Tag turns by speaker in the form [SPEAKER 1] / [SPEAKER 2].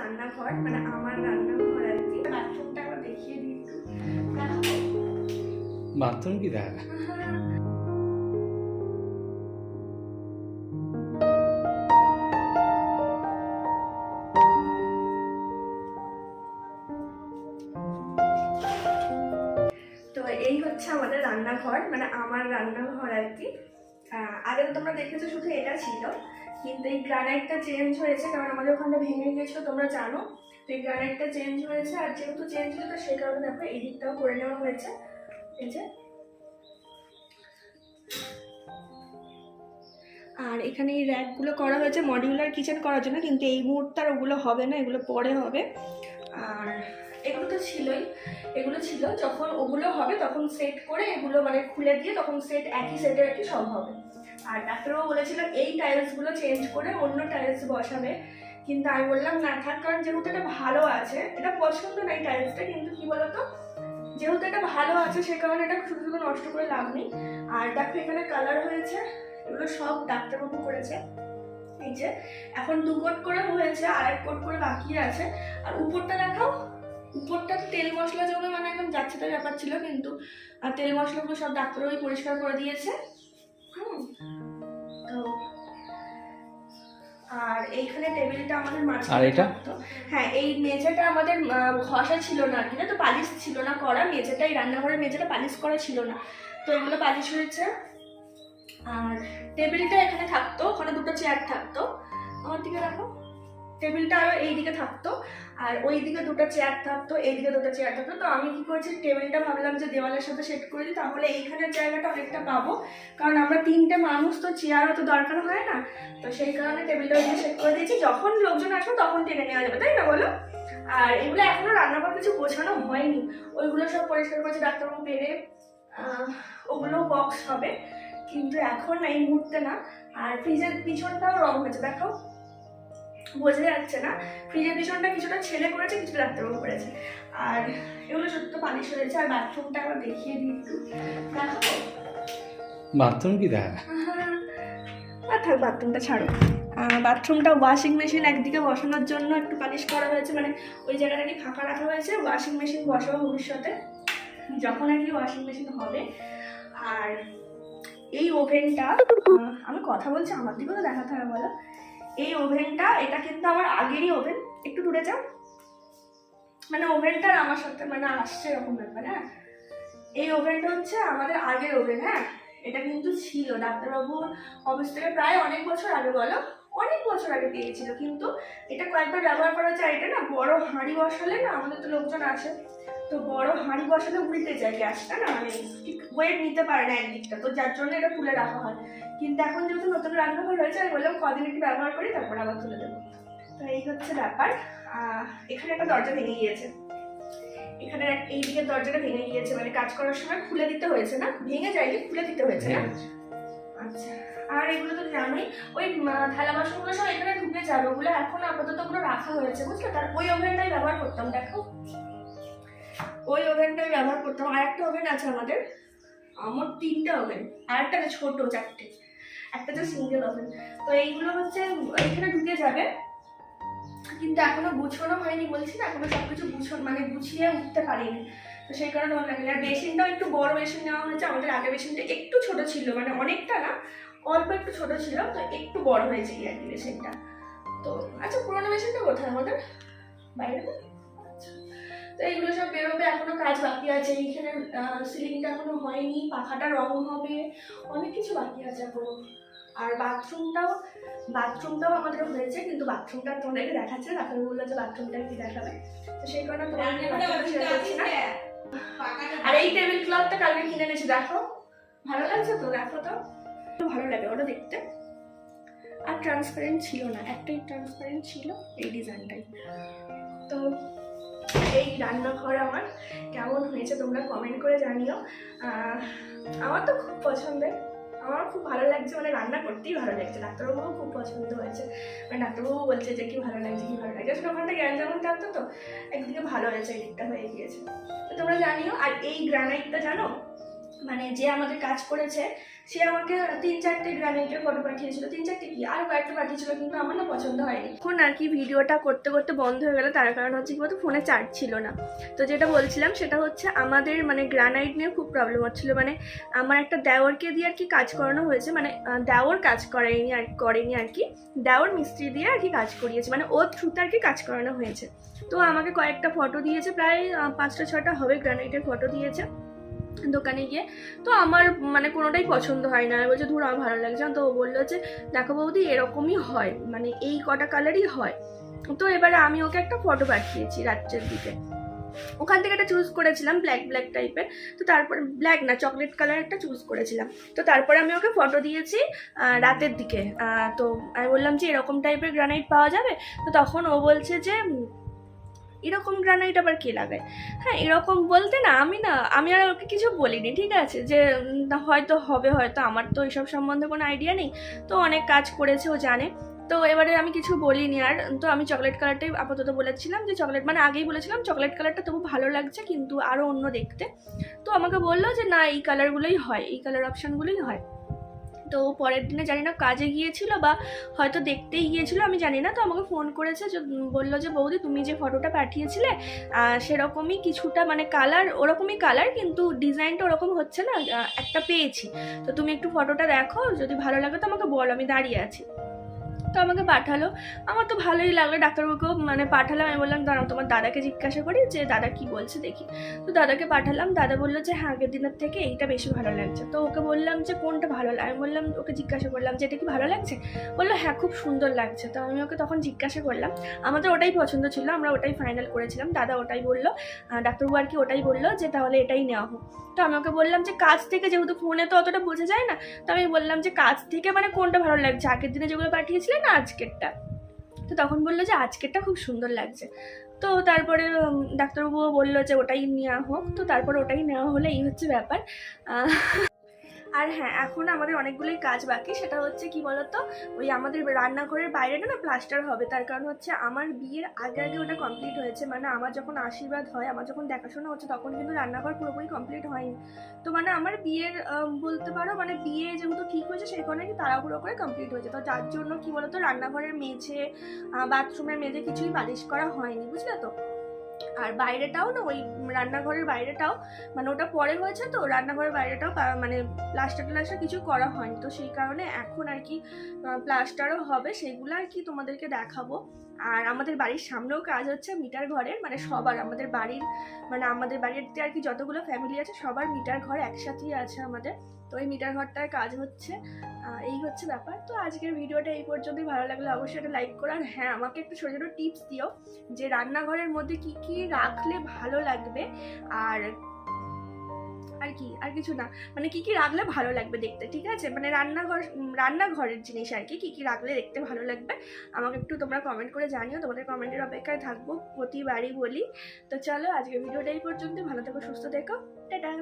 [SPEAKER 1] রান্নাঘর, মানে আমার রান্নাঘর আর কি। বাথরুমটা একবার দেখিয়ে দিই একটু।
[SPEAKER 2] বাথরুম কি দেখা?
[SPEAKER 1] তো এই হচ্ছে আমাদের রান্নাঘর, মানে আমার রান্নাঘর আর কি। আগে তো তোমরা দেখেছো শুধু এটা ছিল, কিন্তু এই গ্রানাইটটা চেঞ্জ হয়েছে, কারণ আমাদের ওখানটা ভেঙে গেছিলো তোমরা জানো। তো এই গ্রানাইটটা চেঞ্জ হয়েছে, আর যেহেতু চেঞ্জ হয়েছে তো সেই কারণে দেখো এই দিকটাও করে নেওয়া হয়েছে। এই যে, আর এখানে এই র্যাকগুলো করা হয়েছে মডিউলার কিচেন করার জন্য, কিন্তু এই মুহূর্তে আর ওগুলো হবে না, এগুলো পরে হবে। আর এগুলো তো ছিলই, এগুলো ছিল, যখন ওগুলো হবে তখন সেট করে এগুলো মানে খুলে দিয়ে তখন সেট একই সেটে আর কি সব হবে। আর ডাক্তারবাবু বলেছিল এই টাইলসগুলো চেঞ্জ করে অন্য টাইলস বসাবে, কিন্তু আমি বললাম না থাক, কারণ যেহেতু এটা ভালো আছে, এটা পছন্দ না এই টাইলসটা, কিন্তু কি বলতো যেহেতু এটা ভালো আছে সে কারণে এটা শুধু শুধু নষ্ট করে লাভ নেই। আর দেখো এখানে কালার হয়েছে, এগুলো সব ডাক্তারবাবু করেছে। এই যে এখন 2 কোট করে হয়েছে, আর 1 কোট করে বাকি আছে। আর উপরটা দেখাও, উপরটা তেল মশলা জমে মানে একদম যাচ্ছে তার ব্যাপার ছিল, কিন্তু আর তেল মশলাগুলো সব ডাক্তারবাবু পরিষ্কার করে দিয়েছে। তো আর এইখানে টেবিলটা আমাদের মাঝখানে,
[SPEAKER 2] আর এটা
[SPEAKER 1] হ্যাঁ এই মেঝেটা আমাদের ঘষা ছিল না আর কি, না তো পালিশ ছিল না করা, মেঝেটা এই রান্নাঘরের মেঝেটা পালিশ করা ছিল না, তো এগুলো পালিশ হয়েছে। আর টেবিলটা এখানে থাকতো, ওখানে 2টো চেয়ার থাকতো, আমার দিকে রাখো, টেবিলটা আরও এই দিকে থাকতো, আর ওই দিকে 2টো চেয়ার থাকতো, এইদিকে 2টো চেয়ার থাকতো। তো আমি কি করেছি, টেবিলটা ভাবলাম যে দেওয়ালের সাথে সেট করে দিই, তাহলে এইখানের জায়গাটা অনেকটা পাবো, কারণ আমরা 3টে মানুষ, তো চেয়ারও তো দরকার হয় না, তো সেই কারণে টেবিলটা ওইদিকে সেট করে দিয়েছি, যখন লোকজন আসবে তখন টেনে নেওয়া যাবে, তাই না বলো? আর এগুলো এখনো রান্নাঘর কিছু গোছানো হয়নি, ওইগুলো সব পরিষ্কার করেছে ডাক্তারবাবু পেরে, ওগুলো বক্স হবে, কিন্তু এখন এই মুহূর্তে না। আর ফ্রিজের পিছনটাও রং হয়েছে, দেখো বোঝা যাচ্ছে না, ফ্রিজের পিছনটা কিছুটা ছেলে করেছে, কিছুটা ডাক্তারবাবু করেছে। আর এগুলো সত্যি পালিশ হয়েছে। আর বাথরুমটা আবার দেখিয়ে দিই একটু, দেখো
[SPEAKER 2] বাথরুম কি দেখা?
[SPEAKER 1] থাক বাথরুমটা ছাড়ো। বাথরুমটা ওয়াশিং মেশিন একদিকে বসানোর জন্য একটু পালিশ করা হয়েছে, মানে ওই জায়গাটাকে ফাঁকা রাখা হয়েছে, ওয়াশিং মেশিন বসাবো ভবিষ্যতে যখন আর কি ওয়াশিং মেশিন হবে। আর এই ওভেনটা, আমি কথা বলছি আমার দিকেও তো দেখাতে হবে বলো, এই ওভেনটা এটা কিন্তু আমার আগেরই ওভেন, একটু দূরে যাও, মানে ওভেনটা আমার সাথে মানে আসছে এরকম ব্যাপার। হ্যাঁ এই ওভেনটা হচ্ছে আমাদের আগের ওভেন, হ্যাঁ এটা কিন্তু ছিল ডাক্তারবাবুর অফিস থেকে প্রায় অনেক বছর আগে, বলো অনেক বছর আগে পেয়েছিল, কিন্তু এটা কয়েকবার ব্যবহার করা যায়। এটা না বড় হাঁড়ি বসালে না, আমাদের তো লোকজন আসে, তো বড় হাঁড়ি বসালে উল্টে যায় গ্যাসটা, না মানে ঠিক ওয়েট নিতে পারে না একদিকটা, তো যার জন্য এটা তুলে রাখা হয়। কিন্তু এখন যেহেতু নতুন রান্নাঘর হয়েছে আমি বললাম কদিন একটু ব্যবহার করি তারপর আবার তুলে দেবো। তো এই হচ্ছে ব্যাপার। এখানে একটা দরজা ভেঙে গিয়েছে, এখানে এই দিকের দরজাটা ভেঙে গিয়েছে, মানে কাজ করার সময় খুলে দিতে হয়েছে, না ভেঙে যায়নি, খুলে দিতে হয়েছে না। আচ্ছা আর এগুলো তো জানোই, ওই থালা বাসনগুলো সব এখানে ঢুকে যাবে, ওগুলো এখন আপাতত ওগুলো রাখা হয়েছে বুঝলে। তার ওই ওভেনটাই ব্যবহার করতাম, দেখো ওই ওভেনটাই ব্যবহার করতাম। আর একটা ওভেন আছে আমাদের, আমার 3টে ওভেন, আর একটা ছোট 4টে, একটা তো সিঙ্গেল ওভেন। তো এইগুলো হচ্ছে এখানে ঢুকে যাবে, কিন্তু এখনো গুছানো হয়নি, বলছি না এখনো সবকিছু মানে গুছিয়ে উঠতে পারিনি, তো সেই কারণে ভালো লাগে। আর বেসিনটাও একটু বড় বেসিন নেওয়া হয়েছে, আমাদের আগে বেসিনটা একটু ছোট ছিল, মানে অনেকটা না অল্প একটু ছোট ছিল, তো একটু বড় হয়েছে এই আর কি বেসিনটা। তো আচ্ছা পুরোনো বেসিনটা কোথায় আমাদের বাইরে? তো এইগুলো সব বেরোবে, এখনো কাজ বাকি আছে, এইখানে সিলিংটা এখনো হয়নি, পাখাটা রং হবে, অনেক কিছু বাকি আছে এখনো। আর বাথরুমটাও আমাদের হয়েছে, কিন্তু বাথরুমটা তোমাদেরকে দেখাচ্ছে না, ডাক্তার বললো যে বাথরুমটা কি দেখাবে, তো সেই কারণে তোমাদেরকে শেয়ার করছি না। আর এই টেবিল ক্লথটা কালকে কিনে এনেছি, দেখো ভালো লাগছে তো, দেখো তো ভালো লাগে ওটা দেখতে। আর ট্রান্সপারেন্ট ছিল না, একটাই ট্রান্সপারেন্ট ছিল, এই ডিজাইনটাই। তো এই রান্নাঘর আমার কেমন হয়েছে তোমরা কমেন্ট করে জানিও। আমার তো খুব পছন্দের, আমার খুব ভালো লাগছে, মানে রান্না করতেই ভালো লাগছে, ডাক্তারবাবুও খুব পছন্দ হয়েছে, মানে ডাক্তারবাবু বলছে যে কি ভালো লাগছে কি ভালো লাগছে, আসলে ওখানটা জ্ঞান যেমন থাকতো তো একদিকে ভালো হয়েছে, এই দিকটা হয়ে গিয়েছে, তো তোমরা জানিও। আর এই গ্রানাইটটা জানো মানে যে আমাদের কাজ করেছে সে আমাকে 3-4টে গ্রানাইটের ফটো পাঠিয়েছিল, 3-4টে কি আরও কয়েকটা পাঠিয়েছিল, কিন্তু আমার না পছন্দ হয়নি। এখন আর কি ভিডিওটা করতে করতে বন্ধ হয়ে গেল, তার কারণ হচ্ছে কি বলতো ফোনে চার্জ ছিল না। তো যেটা বলছিলাম সেটা হচ্ছে আমাদের মানে গ্রানাইট নিয়ে খুব প্রবলেম হচ্ছিল। মানে আমার একটা দেওরকে দিয়ে আর কি কাজ করানো হয়েছে, মানে দেওর কাজ করেনি আর কি, দেওর মিস্ত্রি দিয়ে আর কি কাজ করিয়েছে, মানে ওর থ্রুতে আর কি কাজ করানো হয়েছে। তো আমাকে কয়েকটা ফটো দিয়েছে, প্রায় 5টা-6টা হবে গ্রানাইটের ফটো দিয়েছে দোকানে গিয়ে। তো আমার মানে কোনোটাই পছন্দ হয় না, বলছে ধুর আমার ভালো লাগছে না। তো ও বললো যে দেখো বৌদি এরকমই হয়, মানে এই কটা কালারই হয়। তো এবারে আমি ওকে একটা ফটো পাঠিয়েছি রাত্রের দিকে, ওখান থেকে একটা চুজ করেছিলাম ব্ল্যাক টাইপের। তো তারপরে ব্ল্যাক না চকলেট কালার একটা চুজ করেছিলাম। তো তারপরে আমি ওকে ফটো দিয়েছি রাতের দিকে। তো আমি বললাম যে এরকম টাইপের গ্রানাইট পাওয়া যাবে। তো তখন ও বলছে যে এরকম গ্রানাইট আবার কে লাগায়। হ্যাঁ এরকম বলতে না আমি আর ওকে কিছু বলিনি, ঠিক আছে, যে হয়তো হবে, হয়তো আমার তো এইসব সম্বন্ধে কোনো আইডিয়া নেই। তো অনেক কাজ করেছে ও জানে। তো এবারে আমি কিছু বলিনি আর। তো আমি চকলেট কালারটাই আপাতত বলেছিলাম যে চকলেট, মানে আগেই বলেছিলাম চকলেট কালারটা তবু ভালো লাগছে কিন্তু আরও অন্য দেখতে। তো আমাকে বললো যে না এই কালারগুলোই হয়, এই কালার অপশানগুলোই হয়। তো পরের দিনে জানি না কাজে গিয়েছিল বা হয়তো দেখতেই গিয়েছিল, আমি জানি না। তো আমাকে ফোন করেছে, বললো যে বৌদি তুমি যে ফটোটা পাঠিয়েছিলে সেরকমই কিছুটা, মানে কালার ওরকমই কালার কিন্তু ডিজাইনটা ওরকম হচ্ছে না, একটা পেয়েছি। তো তুমি একটু ফটোটা দেখো, যদি ভালো লাগে তো আমাকে বলো, আমি দাঁড়িয়ে আছি। তো আমাকে পাঠালো, আমার তো ভালোই লাগলো। ডাক্তারবাবুকেও মানে পাঠালাম, আমি বললাম দাঁড়াও তোমার দাদাকে জিজ্ঞাসা করি যে দাদা কি বলছে দেখি। তো দাদাকে পাঠালাম, দাদা বললো যে হ্যাঁ আগের দিনের থেকে এইটা বেশি ভালো লাগছে। তো ওকে বললাম যে কোনটা ভালো লাগে, আমি বললাম ওকে জিজ্ঞাসা করলাম যে এটা কি ভালো লাগছে, বললো হ্যাঁ খুব সুন্দর লাগছে। তো আমি ওকে তখন জিজ্ঞাসা করলাম, আমাদের ওটাই পছন্দ ছিল, আমরা ওটাই ফাইনাল করেছিলাম, দাদা ওটাই বললো, ডাক্তারবাবু আর কি ওটাই বললো যে তাহলে এটাই নেওয়া হোক। তো আমি ওকে বললাম যে কাছ থেকে, যেহেতু ফোনে তো অতটা বোঝা যায় না, তো আমি বললাম যে কাছ থেকে মানে কোনটা ভালো লাগছে, আগের দিনে যেগুলো পাঠিয়েছিলে না আজকেরটা। তো তখন বললো যে আজকেরটা খুব সুন্দর লাগছে। তো তারপরে ডাক্তারবাবুও বললো যে ওটাই নেওয়া হোক। তো তারপরে ওটাই নেওয়া হলে এই হচ্ছে ব্যাপার। আর হ্যাঁ এখন আমাদের অনেকগুলোই কাজ বাকি, সেটা হচ্ছে কি বলতো ওই আমাদের রান্নাঘরের বাইরেটা না প্লাস্টার হবে। তার কারণ হচ্ছে আমার বিয়ের আগে ওটা কমপ্লিট হয়েছে, মানে আমার যখন আশীর্বাদ হয়, আমার যখন দেখাশোনা হচ্ছে তখন কিন্তু রান্নাঘর পুরোপুরি কমপ্লিট হয়নি। তো মানে আমার বিয়ের বলতে পারো মানে বিয়ে যেহেতু ঠিক হয়েছে সেই কারণে কি তাড়াহুড়ো করে কমপ্লিট হয়েছে। তো যার জন্য কি বলতো রান্নাঘরের মেঝে বাথরুমের মেঝে কিছুই পালিশ করা হয়নি, বুঝলে তো। আর বাইরেটাও না ওই রান্নাঘরের বাইরেটাও মানে ওটা পরে হয়েছে, তো রান্নাঘরের বাইরেটাও মানে প্লাস্টার কিছু করা হয়নি। তো সেই কারণে এখন আর কি প্লাস্টারও হবে, সেইগুলো আর কি তোমাদেরকে দেখাবো। আর আমাদের বাড়ির সামনেও কাজ হচ্ছে মিটার ঘরের, মানে সবার আমাদের বাড়িতে আর কি যতগুলো ফ্যামিলি আছে সবার মিটার ঘর একসাথেই আছে আমাদের। তো এই মিটার ঘরটার কাজ হচ্ছে, এই হচ্ছে ব্যাপার। তো আজকের ভিডিওটা এই পর্যন্তই, ভালো লাগলে অবশ্যই একটা লাইক করো। আর হ্যাঁ আমাকে একটু ছোটো ছোটো টিপস দিও যে রান্নাঘরের মধ্যে কি কি রাখলে ভালো লাগবে, আর কি আর কিছু না, মানে কি কি রাখলে ভালো লাগবে দেখতে, ঠিক আছে, মানে রান্নাঘরের জিনিস আর কি কি রাখলে দেখতে ভালো লাগবে আমাকে একটু তোমরা কমেন্ট করে জানিও, তোমাদের কমেন্টের অপেক্ষায় থাকবো, প্রতিবারই বলি। তো চলো আজকের ভিডিওটা এই পর্যন্ত, ভালো থেকো সুস্থ থেকো, টাটা।